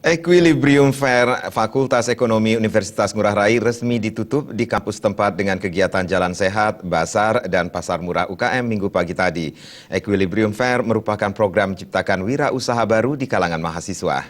Equilibrium Fair Fakultas Ekonomi Universitas Ngurah Rai resmi ditutup di kampus tempat dengan kegiatan Jalan Sehat, Bazar, dan Pasar Murah UKM minggu pagi tadi. Equilibrium Fair merupakan program menciptakan wirausaha baru di kalangan mahasiswa.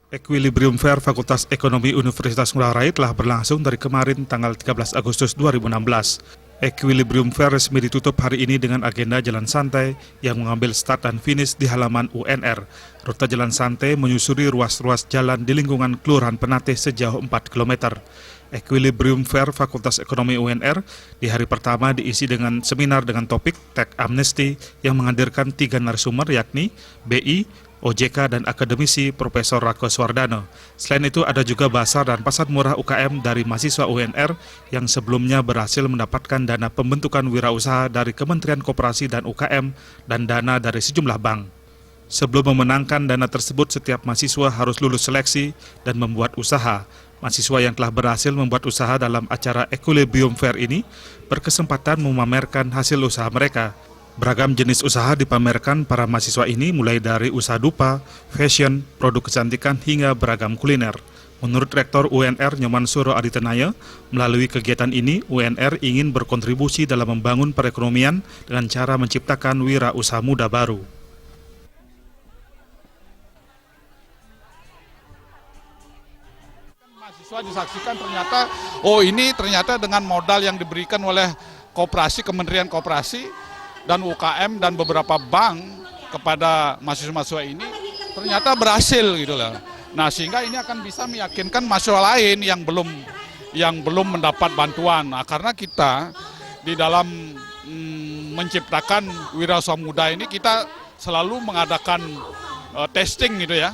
Equilibrium Fair Fakultas Ekonomi Universitas Ngurah Rai telah berlangsung dari kemarin tanggal 13 Agustus 2016. Equilibrium Fair resmi ditutup hari ini dengan agenda jalan santai yang mengambil start dan finish di halaman UNR. Rute jalan santai menyusuri ruas-ruas jalan di lingkungan Kelurahan Penate sejauh 4 km. Equilibrium Fair Fakultas Ekonomi UNR di hari pertama diisi dengan seminar dengan topik Tech Amnesty yang menghadirkan 3 narasumber yakni BI, OJK, dan akademisi Profesor Ratko Suwardano. Selain itu ada juga Bazar dan Pasar Murah UKM dari mahasiswa UNR yang sebelumnya berhasil mendapatkan dana pembentukan wirausaha dari Kementerian Koperasi dan UKM dan dana dari sejumlah bank. Sebelum memenangkan dana tersebut, setiap mahasiswa harus lulus seleksi dan membuat usaha. Mahasiswa yang telah berhasil membuat usaha dalam acara Equilibrium Fair ini berkesempatan memamerkan hasil usaha mereka. Beragam jenis usaha dipamerkan para mahasiswa ini mulai dari usaha dupa, fashion, produk kecantikan hingga beragam kuliner. Menurut Rektor UNR Nyoman Suro Aditenaya, melalui kegiatan ini UNR ingin berkontribusi dalam membangun perekonomian dengan cara menciptakan wirausaha muda baru. Mahasiswa disaksikan ternyata, ini ternyata dengan modal yang diberikan oleh koperasi, Kementerian Koperasi, dan UKM dan beberapa bank kepada mahasiswa-mahasiswa ini ternyata berhasil gitu loh. Nah, sehingga ini akan bisa meyakinkan mahasiswa lain yang belum mendapat bantuan. Nah, karena kita di dalam menciptakan wirausaha muda ini kita selalu mengadakan testing gitu ya.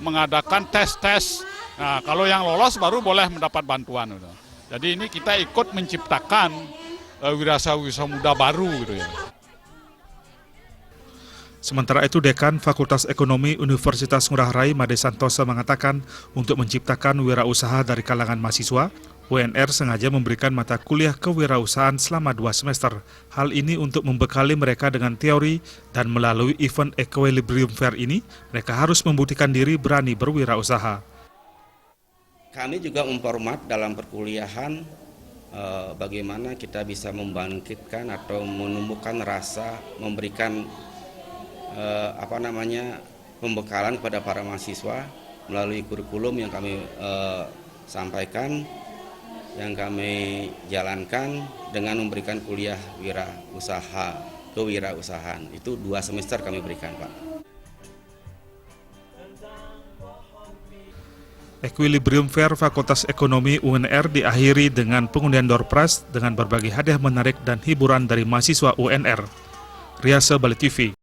Mengadakan tes-tes. Nah, kalau yang lolos baru boleh mendapat bantuan gitu. Jadi ini kita ikut menciptakan wirausaha muda baru gitu ya. Sementara itu, Dekan Fakultas Ekonomi Universitas Ngurah Rai Made Santosa mengatakan untuk menciptakan wirausaha dari kalangan mahasiswa, UNR sengaja memberikan mata kuliah kewirausahaan selama 2 semester. Hal ini untuk membekali mereka dengan teori dan melalui event Equilibrium Fair ini, mereka harus membuktikan diri berani berwirausaha. Kami juga memformat dalam perkuliahan bagaimana kita bisa membangkitkan atau menumbuhkan rasa, memberikan pembekalan kepada para mahasiswa melalui kurikulum yang kami sampaikan, yang kami jalankan dengan memberikan kuliah kewirausahaan. Itu 2 semester kami berikan, Pak. Equilibrium Fair Fakultas Ekonomi UNR diakhiri dengan pengundian door prize dengan berbagai hadiah menarik dan hiburan dari mahasiswa UNR. Riasa Bali TV.